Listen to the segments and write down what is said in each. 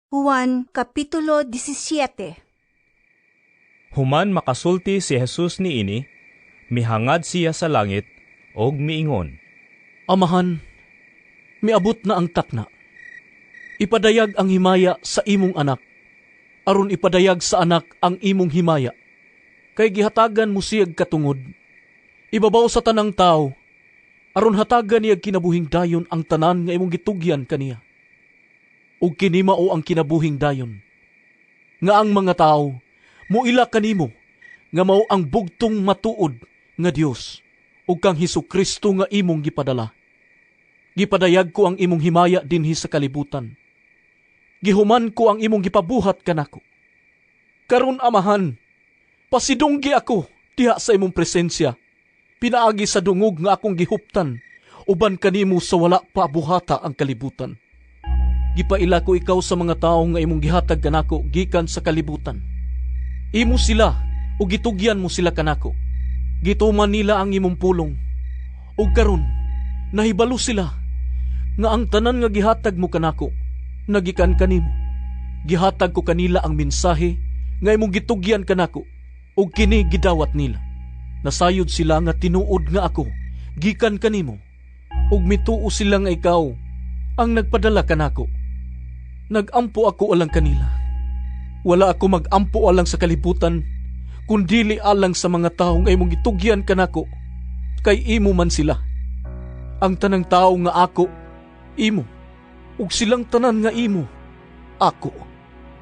Juan Kapitulo 17. Human makasulti si Jesus niini, mihangad siya sa langit, og miingon, Amahan, miabot na ang takna. Ipadayag ang himaya sa imong anak, aron ipadayag sa anak ang imong himaya. Kay gihatagan mo siyag katungod, ibabaw sa tanang tao, aron hatagan niyag kinabuhing dayon ang tanan nga imong gitugyan kaniya. Ug kini mao ang kinabuhing dayon, nga ang mga tao muila kanimo, nga mao ang bugtong matuod nga Dios, ug kang Hesukristo nga imong gipadala. Gipadayag ko ang imong himaya dinhi sa kalibutan. Gihuman ko ang imong gipabuhat kanako. Karon amahan, pasidunggi ako diha sa imong presensya, pinaagi sa dungog nga akong gihuptan, uban kanimo sa wala pa buhata ang kalibutan. Gipaila ko ikaw sa mga tao nga imong gihatag kanako gikan sa kalibutan. Imo sila o gitugyan mo sila kanako. Gituman nila ang imong pulong. Ug karon nahibalo sila nga ang tanan nga gihatag mo kanako nagikan kanimo. Gihatag ko kanila ang mensahe nga imong gitugyan kanako, ug kini gidawat nila. Nasayod sila nga tinuod nga ako gikan kanimo, ug mituo sila nga ikaw ang nagpadala kanako. Nagampo ako alang kanila. Wala ako magampo alang sa kalibutan, kundili alang sa mga tao nga imong gitugyan kanako, kay imo man sila. Ang tanang tao nga ako, imo, ug silang tanan nga imo, ako,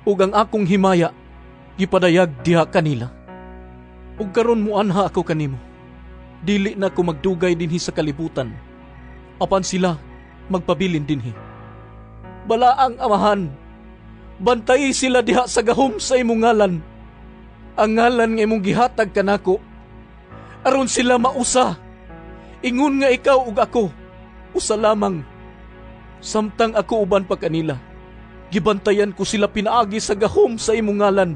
ug ang akong himaya, gipadayag diha kanila. Ug karon muanha ako kanimo, dili na ako magdugay dinhi sa kalibutan, apan sila magpabilin dinhi. Balaang amahan, bantay sila diha sa gahom sa imong ngalan, ang ngalan nga imong gihatag kanako, aron sila mausa, ingon nga ikaw ug ako, usa lamang. Samtang ako uban pa kanila, gibantayan ko sila pinaagi sa gahom sa imong ngalan,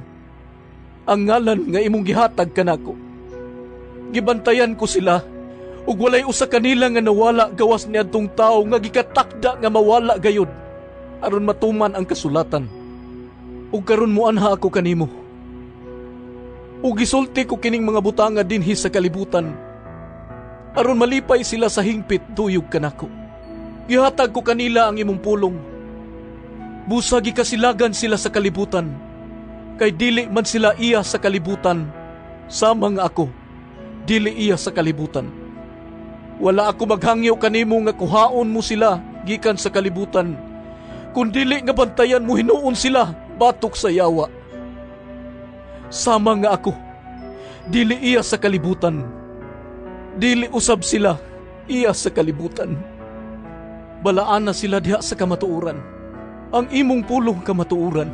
ang ngalan nga imong gihatag kanako. Gibantayan ko sila, ug walay usa kanila nga nawala gawas niadtong tawo nga gikatakda nga mawala gayud, aron matuman ang kasulatan. Ug karon muanha ako kanimo, ug gisulti ko kining mga butanga dinhi sa kalibutan, aron malipay sila sa hingpit tuyog kanako. Gihatag ko kanila ang imong pulong. Busa gikasilagan sila sa kalibutan, kay dili man sila iya sa kalibutan, sama nga ako, dili iya sa kalibutan. Wala ako maghangyo kanimo nga kuhaon mo sila gikan sa kalibutan, kundili nga bantayan mo hinuon sila batok sa yawa. Sama nga ako, dili iya sa kalibutan, dili usab sila iya sa kalibutan. Balaan na sila diha sa kamatuuran, ang imong pulong kamatuuran.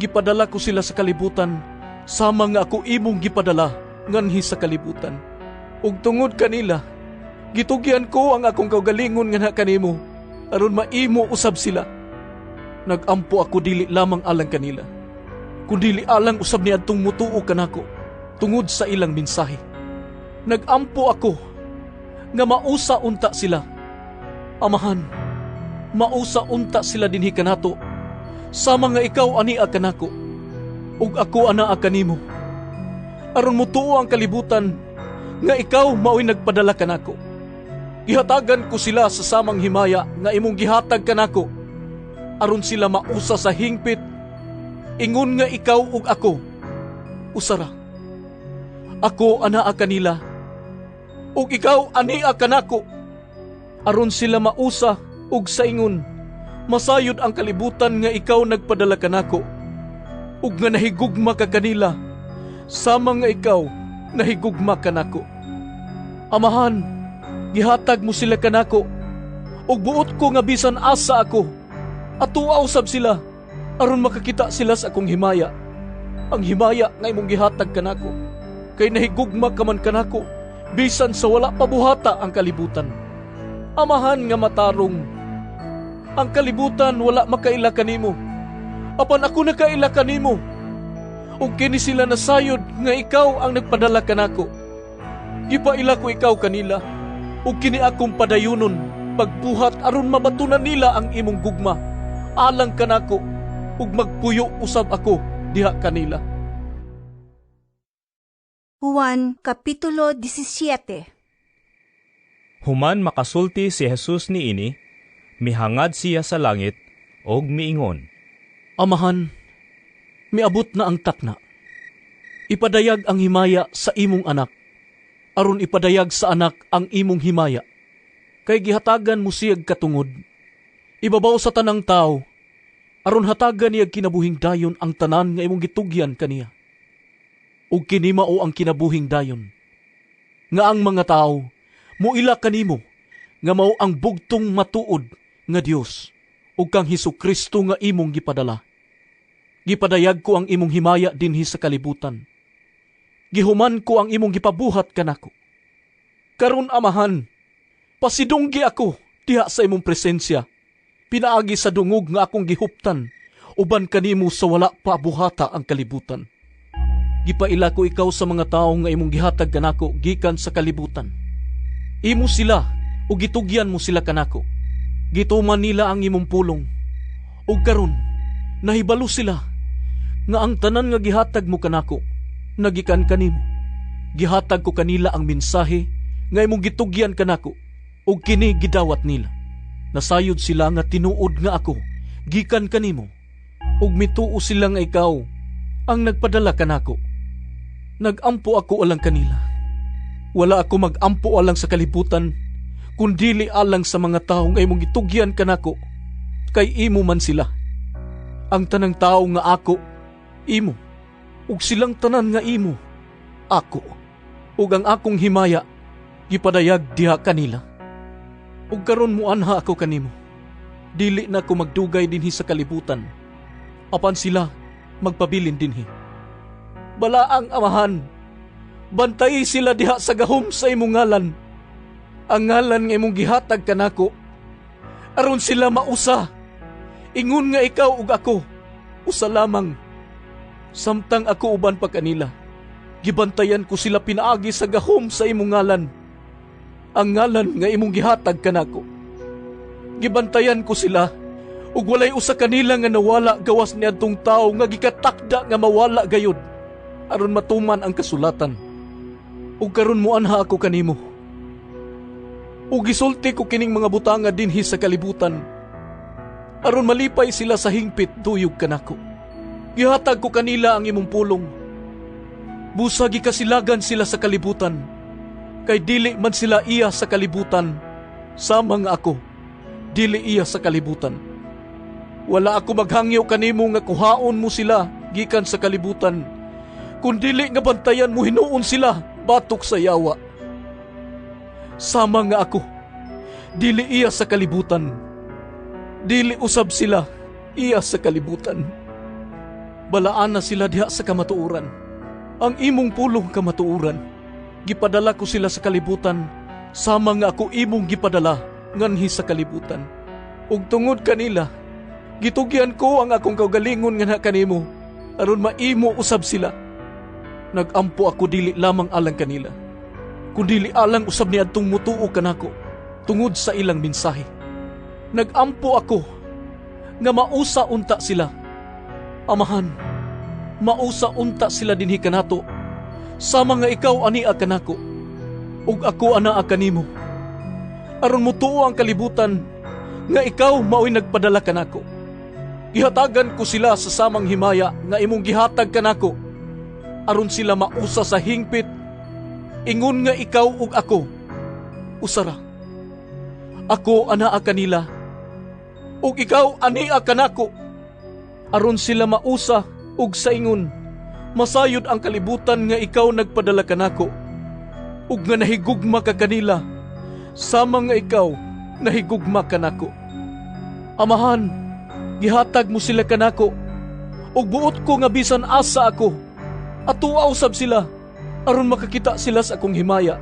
Gipadala ko sila sa kalibutan, sama nga ako imong gipadala nganhi sa kalibutan. Ug tungod kanila, gitugyan ko ang akong kaugalingon nga na kanimo, aron maimo usab sila. Nagampo ako dili lamang alang kanila, kundili alang usab niadtong mutuo kanako tungod sa ilang mensahe. Nagampo ako nga mausa unta sila. Amahan, mausa unta sila dinhi kanato, sama nga ikaw ania kanako, ug ako anaa kanimo, aron mutuo ang kalibutan nga ikaw mao'y nagpadala kanako. Gihatagan ko sila sa samang himaya nga imong gihatag kanako, aron sila mausa sa hingpit, ingon nga ikaw ug ako usara. Ako anaa kanila, ug ikaw ania kanako, aron sila mausa ug sa ingon masayod ang kalibutan nga ikaw nagpadala kanako, ug nga nahigugma ka kanila, sama nga ikaw nahigugma kanako. Amahan, gihatag mo sila kanako, ug buot ko nga bisan asa ako, atuaw sab sila, aron makakita sila sa akong himaya, ang himaya nga imong gihatag kanako, kay nahigugma ka man kanako, bisan sa wala pa buhata ang kalibutan. Amahan nga matarong, ang kalibutan wala makaila kanimo, apan ako nakaila kanimo, ug kini sila nasayod nga ikaw ang nagpadala kanako. Gipaila ko ikaw kanila, ug kini akong padayunon pagbuhat aron mabatunan nila ang imong gugma alang kanako, ug magpuyo usab ako diha kanila. Juan Kapitulo 17. Human makasulti si Jesus niini, mihangad siya sa langit, og miingon, Amahan, miabot na ang takna. Ipadayag ang himaya sa imong anak, aron ipadayag sa anak ang imong himaya. Kay gihatagan mo siyag katungod. Ibabaw sa tanang tao, aron hatagan niyag kinabuhing dayon ang tanan nga imong gitugyan kaniya. Ug kini mao ang kinabuhing dayon, nga ang mga tao muila kanimo, nga mao ang bugtong matuod nga Dios ug kang Hesukristo nga imong gipadala. Gipadayag ko ang imong himaya dinhi sa kalibutan. Gihuman ko ang imong gipabuhat kanako. Karon amahan, pasidunggi ako diha sa imong presensya, pinaagi sa dungog nga akong gihuptan, uban kanimo sa wala pa buhata ang kalibutan. Gipaila ko ikaw sa mga tao nga imong gihatag kanako gikan sa kalibutan. Imo sila o gitugyan mo sila kanako. Gituman nila ang imong pulong. Ug karon nahibalo sila nga ang tanan nga gihatag mo kanako nagikan kanimo. Gihatag ko kanila ang mensahe nga imong gitugyan kanako ug kini gidawat nila. Nasayod sila nga tinuod nga ako gikan kanimo ug mituo sila nga ikaw ang nagpadala kanako. Nagampo ako alang kanila. Wala ako magampo alang sa kalibutan, kundili alang sa mga tao nga imong gitugyan kanako, kay imo man sila. Ang tanang tao nga ako, imo, ug silang tanan nga imo, ako, ug ang akong himaya, gipadayag diha kanila. Ug karon muanha ako kanimo, dili na ko magdugay dinhi sa kalibutan, apan sila magpabilin dinhi. Balaang amahan, bantay sila diha sa gahom sa imong ngalan, ang ngalan nga imong gihatag kanako, aron sila mausa, ingon nga ikaw ug ako, usa lamang. Samtang ako uban pa kanila, gibantayan ko sila pinaagi sa gahom sa imong ngalan, ang ngalan nga imong gihatag kanako. Gibantayan ko sila, ug walay usa kanila nga nawala gawas niadtong tawo nga gikatakda nga mawala gayud, aron matuman ang kasulatan. Ug karon muanha ako kanimo. Ug gisulti ko kining mga butanga dinhi sa kalibutan, aron malipay sila sa hingpit tuyog kanako. Gihatag ko kanila ang imong pulong. Busa gikasilagan sila sa kalibutan, kay dili man sila iya sa kalibutan, sama nga ako, dili iya sa kalibutan. Wala ako maghangyo kanimo nga kuhaon mo sila gikan sa kalibutan, kundili nga bantayan mo hinuon sila batok sa yawa. Sama nga ako, dili iya sa kalibutan, dili usab sila iya sa kalibutan. Balaan na sila diha sa kamatuuran, ang imong pulong kamatuuran. Gipadala ko sila sa kalibutan, sama nga ako imong gipadala nganhi sa kalibutan. Ug tungod kanila, gitugyan ko ang akong kaugalingon nga kanimo, aron maimo usab sila. Nagampo ako dili lamang alang kanila, kundili alang usab niadtong mutuo kanako tungod sa ilang mensahe. Nagampo ako nga mausa unta sila. Amahan, mausa unta sila dinhi kanato, sama nga ikaw ania kanako, ug ako anaa kanimo. Aron mutuo ang kalibutan nga ikaw mao'y nagpadala kanako. Gihatagan ko sila sa samang himaya nga imong gihatag kanako, aron sila mausa sa hingpit, ingon nga ikaw ug ako, usara. Ako anaa kanila, ug ikaw ania kanako, aron sila mausa ug sa ingon, masayod ang kalibutan nga ikaw nagpadala kanako, ug nga nahigugma ka kanila, sama nga ikaw nahigugma kanako. Amahan, gihatag mo sila kanako, ug buot ko nga bisan asa ako, atuwa usab sila, aron makakita sila sa akong himaya,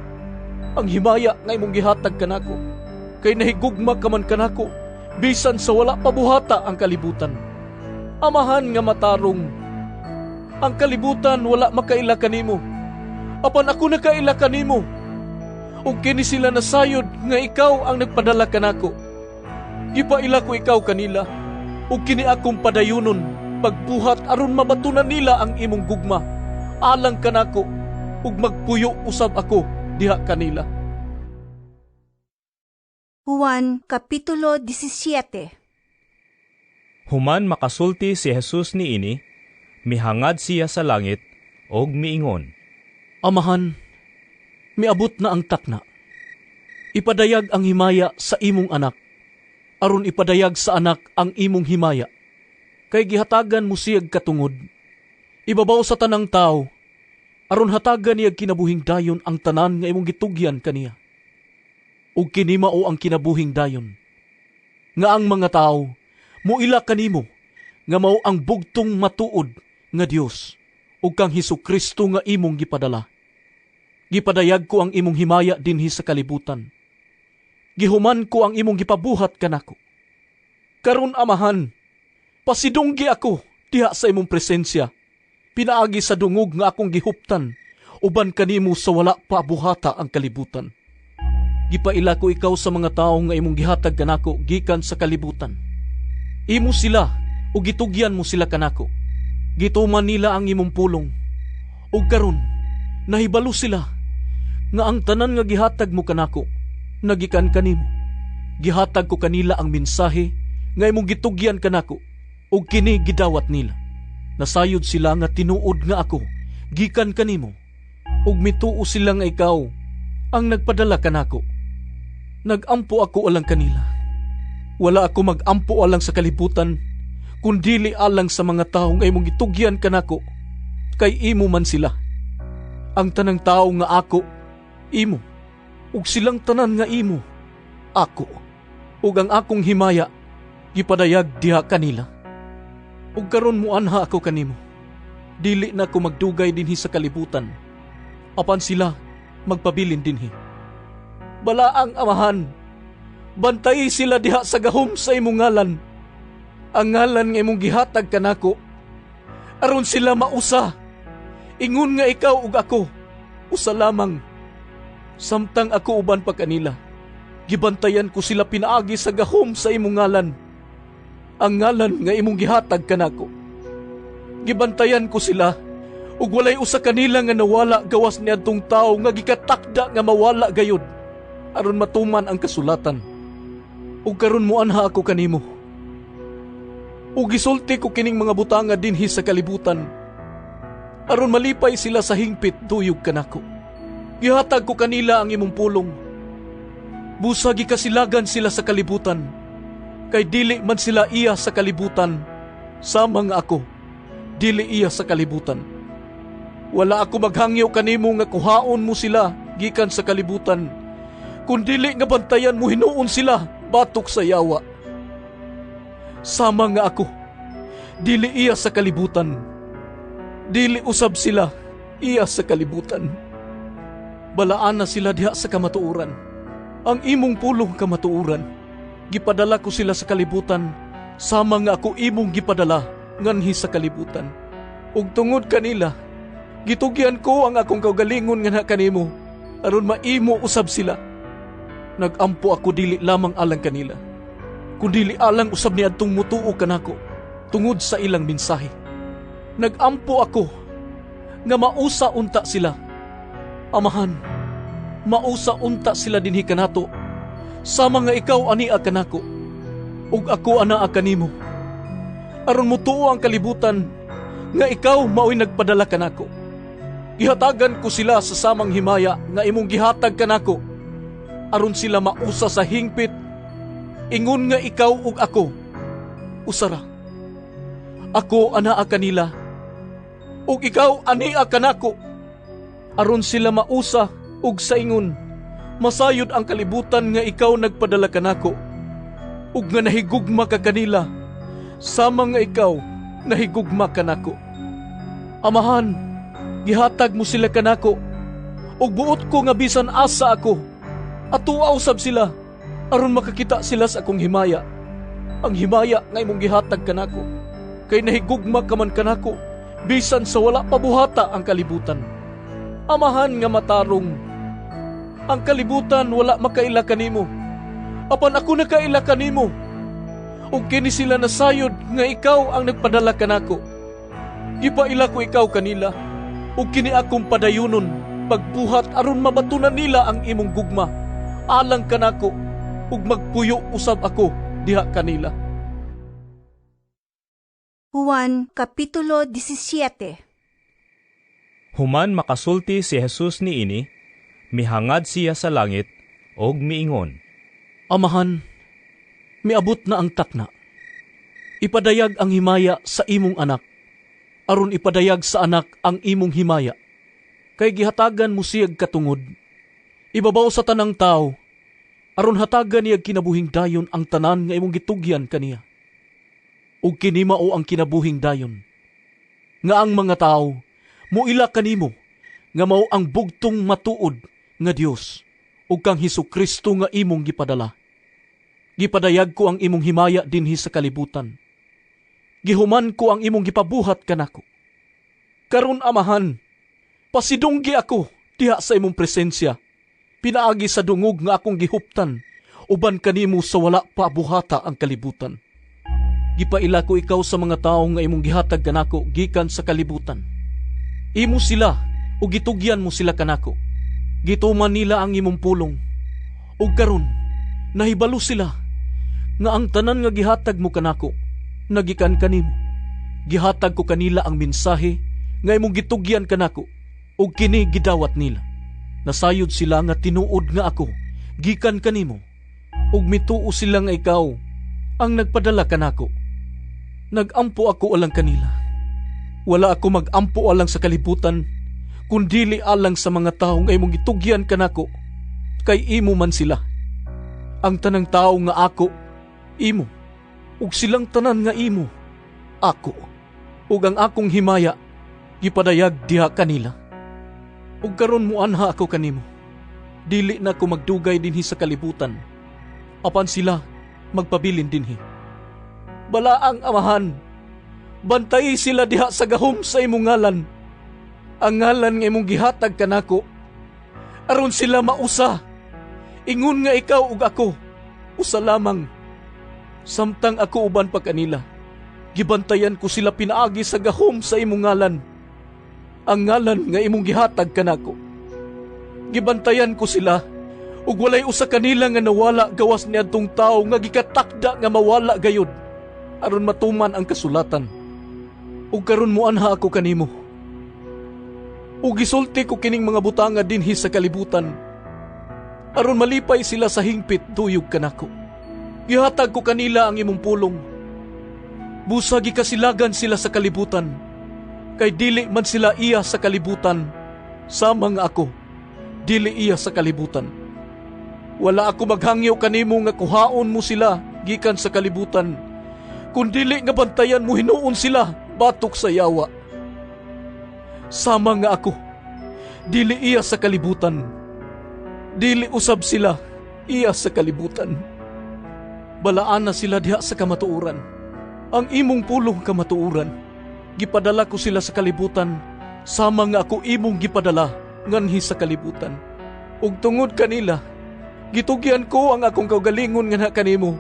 ang himaya nga imong gihatag kanako, kay nahigugma ka man kanako, bisan sa wala pabuhata ang kalibutan. Amahan nga matarong, ang kalibutan wala makaila kanimo, apan ako nakaila kanimo, ug kini sila nasayod nga ikaw ang nagpadala kanako. Gipaila ko ikaw kanila, ug kini akong padayunon, Pagbuhat aron mabatunan nila ang imong gugma, alang kanako, ug magpuyo usab ako diha kanila. Juan Kapitulo 17. Human makasulti si Jesus niini, mihangad siya sa langit, og miingon, Amahan, miabot na ang takna. Ipadayag ang himaya sa imong anak, aron ipadayag sa anak ang imong himaya. Kay gihatagan mo siyag katungod. Ibabaw sa tanang tao, aron hatagan niyag kinabuhing dayon ang tanan nga imong gitugyan kaniya. Ug kini mao ang kinabuhing dayon, nga ang mga tao muila kanimo, nga mao ang bugtong matuod nga Dios, ug kang Hesukristo nga imong gipadala. Gipadayag ko ang imong himaya dinhi sa kalibutan. Gihuman ko ang imong gipabuhat kanako. Karon amahan, pasidunggi ako diha sa imong presensya, pinaagi sa dungog nga akong gihuptan, uban kanimo sa wala pa buhata ang kalibutan. Gipaila ko ikaw sa mga tao nga imong gihatag kanako gikan sa kalibutan. Imo sila ug gitugyan mo sila kanako. Gituman nila ang imong pulong. Ug karon nahibalo sila nga ang tanan nga gihatag mo kanako nagikan kanimo. Gihatag ko kanila ang mensahe nga imong gitugyan kanako, ug kini gidawat nila. Nasayod sila nga tinuod nga ako gikan kanimo, ug mituo sila nga ikaw ang nagpadala kanako. Nagampo ako alang kanila. Wala ako magampo alang sa kalibutan, kundili alang sa mga tao nga imong gitugyan kanako, kay imo man sila. Ang tanang tao nga ako, imo, ug silang tanan nga imo, ako, ug ang akong himaya, gipadayag diha kanila. Ug karon muanha ako kanimo, dili na ako magdugay dinhi sa kalibutan, apan sila magpabilin dinhi. Balaang amahan, bantay sila diha sa gahom sa imong ngalan, ang ngalan nga imong gihatag kanako, aron sila mausa, ingon nga ikaw ug ako, usa lamang. Samtang ako uban pa kanila, gibantayan ko sila pinaagi sa gahom sa imong ngalan, ang ngalan nga imong gihatag kanako. Gibantayan ko sila, ug walay usa kanila nga nawala gawas niadtong tawo nga gikatakda nga mawala gayud, aron matuman ang kasulatan. Ug karon muanha ako kanimo, ug gisulti ko kining mga butanga dinhi sa kalibutan, aron malipay sila sa hingpit tuyog kanako. Gihatag ko kanila ang imong pulong. Busa gikasilagan sila sa kalibutan, kay dili man sila iya sa kalibutan, sama nga ako, dili iya sa kalibutan. Wala ako maghangyo kanimo nga kuhaon mo sila gikan sa kalibutan, kundili nga bantayan mo hinuon sila batok sa yawa. Sama nga ako, dili iya sa kalibutan, dili usab sila iya sa kalibutan. Balaan na sila diha sa kamatuuran, ang imong pulong kamatuuran. Gipadala ko sila sa kalibutan, sama nga ako imong gipadala nganhi sa kalibutan. Ug tungod kanila, gitugyan ko ang akong kaugalingon nga kanimo, aron maimo usab sila. Nagampo ako dili lamang alang kanila, kundi alang usab niadtong mutuo kanako tungod sa ilang mensahe. Nagampo ako nga mausa unta sila. Amahan, mausa unta sila dinhi kanato, sama nga ikaw ania kanako, ug ako anaa kanimo. Aron mutuo ang kalibutan nga ikaw mao'y nagpadala kanako. Gihatagan ko sila sa samang himaya nga imong gihatag kanako, aron sila mausa sa hingpit, ingon nga ikaw ug ako usara. Ako anaa kanila, ug ikaw ania kanako, aron sila mausa ug sa ingon masayod ang kalibutan nga ikaw nagpadala kanako, ug nga nahigugma ka kanila, sama nga ikaw nahigugma kanako. Amahan, gihatag mo sila kanako, ug buot ko nga bisan asa ako, atuwa usab sila, aron makakita sila sa akong himaya, ang himaya nga imong gihatag kanako, kay nahigugma ka man kanako, bisan sa wala pabuhata ang kalibutan. Amahan nga matarong, ang kalibutan wala makaila kanimo, apan ako nakaila kanimo. ug kini sila nasayod nga ikaw ang nagpadala kanako. Gipaila ko ikaw kanila, ug kini akong padayunon pagbuhat aron mabatunan nila ang imong gugma. Alang kanako ug magpuyo usab ako diha kanila. Juan Kapitulo 17. Human makasulti si Jesus niini, mihangad siya sa langit, og miingon, Amahan, miabot na ang takna. Ipadayag ang himaya sa imong anak, aron ipadayag sa anak ang imong himaya. Kay gihatagan mo siyag katungod, ibabaw sa tanang tao, aron hatagan niyag kinabuhing dayon ang tanan nga imong gitugyan kaniya. Ug kini mao ang kinabuhing dayon, nga ang mga tao muila kanimo, nga mao ang bugtong matuod nga Dios, ug kang Hesukristo nga imong gipadala. Gipadayag ko ang imong himaya dinhi sa kalibutan. Gihuman ko ang imong gipabuhat kanako. Karon amahan, pasidunggi ako diha sa imong presensya, pinaagi sa dungog nga akong gihuptan, uban kanimo sa wala pa buhata ang kalibutan. Gipaila ko ikaw sa mga tawo nga imong gihatag kanako gikan sa kalibutan. Imo sila ug gitugyan mo sila kanako. Gituman nila ang imong pulong. Ug karon nahibalo sila nga ang tanan nga gihatag mo kanako nagikan kanimo. Gihatag ko kanila ang mensahe nga imong gitugyan kanako, ug kini gidawat nila. Nasayod sila nga tinuod nga ako gikan kanimo, ug mituo sila nga ikaw ang nagpadala kanako. Nagampo ako alang kanila. Wala ako magampo alang sa kalibutan, kundili alang sa mga tao nga imong gitugyan kanako, kay imo man sila. Ang tanang tao nga ako, imo, ug silang tanan nga imo, ako, ug ang akong himaya, gipadayag diha kanila. Ug karon muanha ako kanimo, dili na ako magdugay dinhi sa kalibutan, apan sila magpabilin dinhi. Balaang amahan, bantay sila diha sa gahom sa imong ngalan, ang ngalan nga imong gihatag kanako, aron sila mausa, ingon nga ikaw ug ako, usa lamang. Samtang ako uban pa kanila, gibantayan ko sila pinaagi sa gahom sa imong ngalan, ang ngalan nga imong gihatag kanako. Gibantayan ko sila, ug walay usa kanila nga nawala gawas niadtong tawo nga gikatakda nga mawala gayud, aron matuman ang kasulatan. Ug karon muanha ako kanimo, ug gisulti ko kining mga butanga dinhi sa kalibutan, aron malipay sila sa hingpit tuyog kanako. Gihatag ko kanila ang imong pulong. Busa gikasilagan sila sa kalibutan, kay dili man sila iya sa kalibutan, sama nga ako, dili iya sa kalibutan. Wala ako maghangyo kanimo nga kuhaon mo sila gikan sa kalibutan, kundili nga bantayan mo hinuon sila batok sa yawa. Sama nga ako, dili iya sa kalibutan, dili usab sila iya sa kalibutan. Balaan na sila diha sa kamatuuran, ang imong pulong kamatuuran. Gipadala ko sila sa kalibutan, sama nga ako imong gipadala nganhi sa kalibutan. Ug tungod kanila, gitugyan ko ang akong kaugalingon nga na kanimo,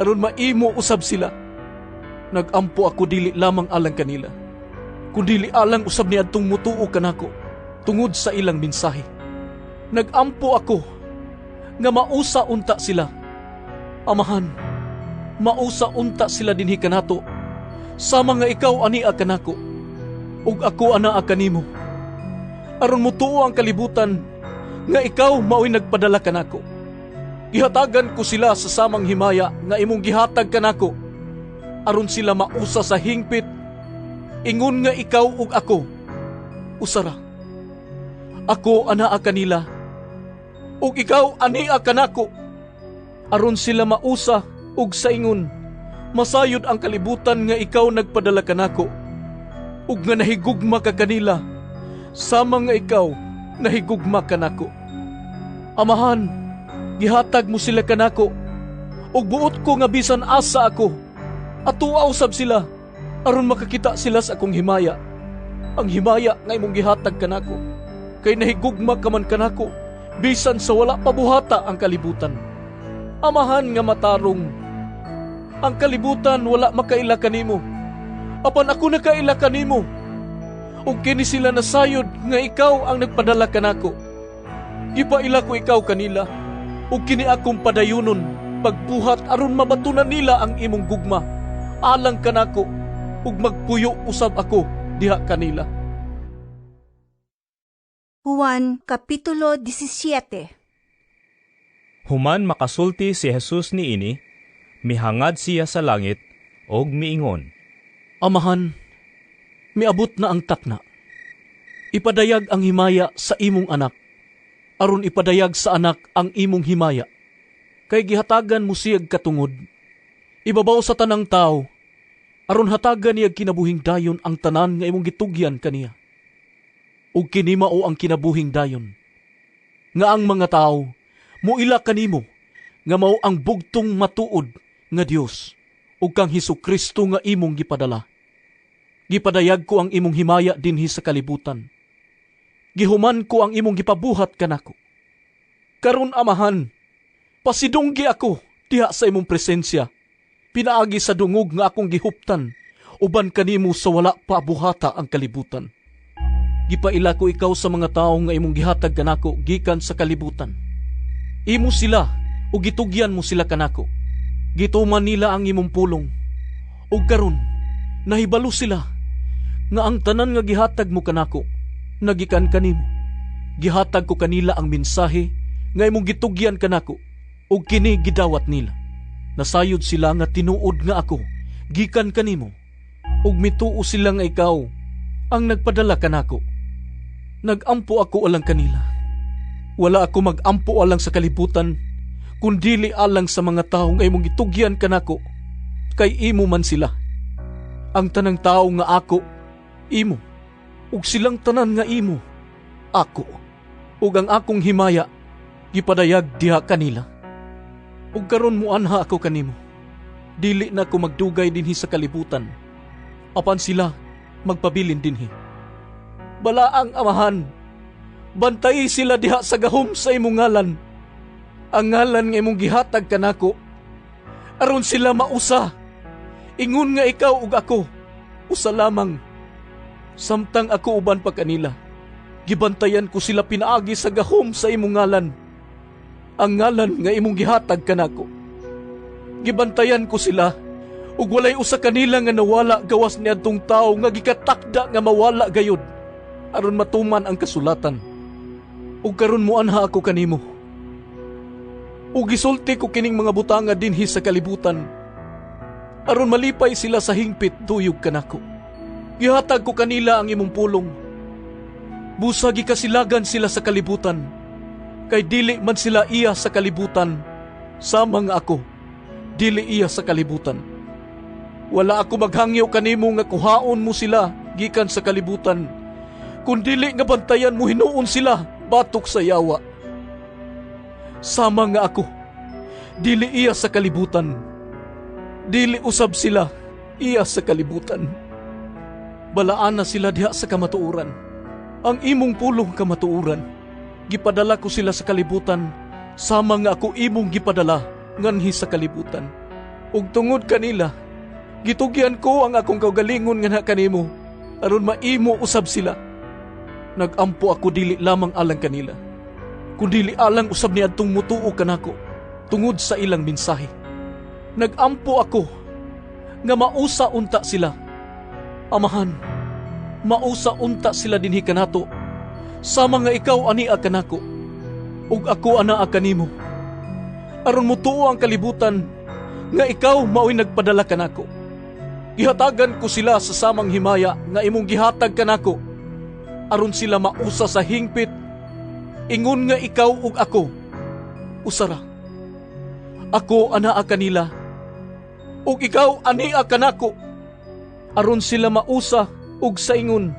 aron maimo usab sila. Nagampo ako dili lamang alang kanila, kundili alang usab niadtong mutuo kanako tungod sa ilang mensahe. Nagampo ako nga mausa unta sila. Amahan, mausa unta sila dinhi kanato, sama nga ikaw ania kanako, ug ako anaa kanimo, aron mutuo ang kalibutan nga ikaw mao'y nagpadala kanako. Gihatagan ko sila sa samang himaya nga imong gihatag kanako, aron sila mausa sa hingpit, ingon nga ikaw ug ako usara. Ako anaa kanila, ug ikaw ania kanako, aron sila mausa ug sa ingon masayod ang kalibutan nga ikaw nagpadala kanako, ug nga nahigugma ka kanila, sama nga ikaw nahigugma kanako. Amahan, gihatag mo sila kanako, ug buot ko nga bisan asa ako, atuaw sab sila, aron makakita sila sa akong himaya, ang himaya nga imong gihatag kanako, kay nahigugma ka man kanako, bisan sa wala pabuhata ang kalibutan. Amahan nga matarong, Ang kalibutan wala makaila kanimo. Apan ako nakaila kanimo. Ug kini sila nasayod nga ikaw ang nagpadala kanako. Gipaila ko ikaw kanila. Ug kini akong padayunon pagbuhat aron mabatunan nila ang imong gugma. Alang kanako ug magpuyo usab ako diha kanila. Juan Kapitulo 17. Human makasulti si Jesus niini, mihangad siya sa langit, og miingon, Amahan, miabot na ang takna. Ipadayag ang himaya sa imong anak, aron ipadayag sa anak ang imong himaya. Kay gihatagan mo siyag katungod. Ibabaw sa tanang tao, aron hatagan niyag kinabuhing dayon ang tanan nga imong gitugyan kaniya. Ug kini mao ang kinabuhing dayon, nga ang mga tao muila kanimo, nga mao ang bugtong matuod nga Dios ug kang Hesukristo nga imong gipadala. Gipadayag ko ang imong himaya dinhi sa kalibutan. Gihuman ko ang imong gipabuhat kanako. Karon amahan, pasidunggi ako diha sa imong presensya. Pinaagi sa dungog nga akong gihuptan, uban kanimo sa wala pa buhata ang kalibutan. Gipaila ko ikaw sa mga tao nga imong gihatag kanako gikan sa kalibutan. Imo sila o gitugyan mo sila kanako. Gituman nila ang imong pulong. Ug karon nahibalo sila nga ang tanan nga gihatag mo kanako nagikan kanimo. Gihatag ko kanila ang mensahe nga imong gitugyan kanako ug kini gidawat nila. Nasayod sila nga tinuod nga ako gikan kanimo ug mituo sila nga ikaw ang nagpadala kanako. Nagampo ako alang kanila. Wala ako magampo alang sa kalibutan, kundili alang sa mga tao nga imong gitugyan kanako, kay imo man sila. Ang tanang tao nga ako, imo, ug silang tanan nga imo, ako, ug ang akong himaya, gipadayag diha kanila. Ug karon muanha ako kanimo, dili na ako magdugay dinhi sa kalibutan, apan sila magpabilin dinhi. Balaang amahan, bantay sila diha sa gahom sa imong ngalan, ang ngalan nga imong gihatag kanako, aron sila mausa, ingon nga ikaw ug ako, usa lamang. Samtang ako uban pa kanila, gibantayan ko sila pinaagi sa gahom sa imong ngalan, ang ngalan nga imong gihatag kanako. Gibantayan ko sila, ug walay usa kanila nga nawala gawas niadtong tawo nga gikatakda nga mawala gayud, aron matuman ang kasulatan. Ug karon muanha ako kanimo. Ug gisulti ko kining mga butanga dinhi sa kalibutan, aron malipay sila sa hingpit tuyog kanako. Gihatag ko kanila ang imong pulong. Busa gikasilagan sila sa kalibutan, kay dili man sila iya sa kalibutan, sama nga ako, dili iya sa kalibutan. Wala ako maghangyo kanimo nga kuhaon mo sila gikan sa kalibutan, kundili nga bantayan mo hinuon sila batok sa yawa. Sama nga ako, dili iya sa kalibutan, dili usab sila iya sa kalibutan. Balaan na sila diha sa kamatuuran, ang imong pulong kamatuuran. Gipadala ko sila sa kalibutan, sama nga ako imong gipadala nganhi sa kalibutan. Ug tungod kanila, gitugyan ko ang akong kaugalingon nga kanimo, aron maimo usab sila. Nagampo ako dili lamang alang kanila, kundili alang usab niadtong mutuo kanako tungod sa ilang mensahe. Nagampo ako nga mausa unta sila. Amahan, mausa unta sila dinhi kanato, sama nga ikaw ania kanako, ug ako anaa kanimo, aron mutuo ang kalibutan nga ikaw mao'y nagpadala kanako. Gihatagan ko sila sa samang himaya nga imong gihatag kanako, aron sila mausa sa hingpit, ingon nga ikaw ug ako usara. Ako anaa kanila, ug ikaw ania kanako, aron sila mausa ug sa ingon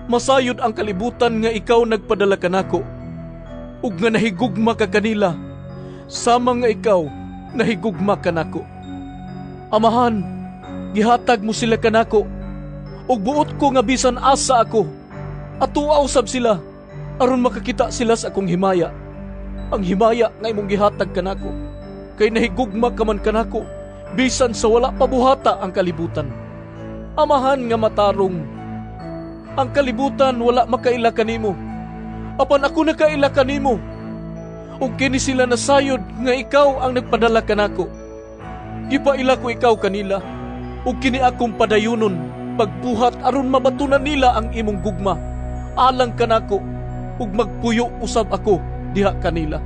masayod ang kalibutan nga ikaw nagpadala kanako, ug nga nahigugma ka kanila, sama nga ikaw nahigugma kanako. Amahan, gihatag mo sila kanako, ug buot ko nga bisan asa ako, atuaw sab sila, aron makakita sila sa akong himaya, ang himaya nga imong gihatag kanako. Kay nahigugma ka man kanako, bisan sa wala pabuhata ang kalibutan. Amahan nga matarong, ang kalibutan wala makaila kanimo, apan ako nakaila kanimo. Ug kini sila nasayod nga ikaw ang nagpadala kanako. Gipaila ko ikaw kanila, ug kini akong padayunon pagbuhat aron mabatunan nila ang imong gugma. Alang kanako, ug magpuyo usab ako diha kanila.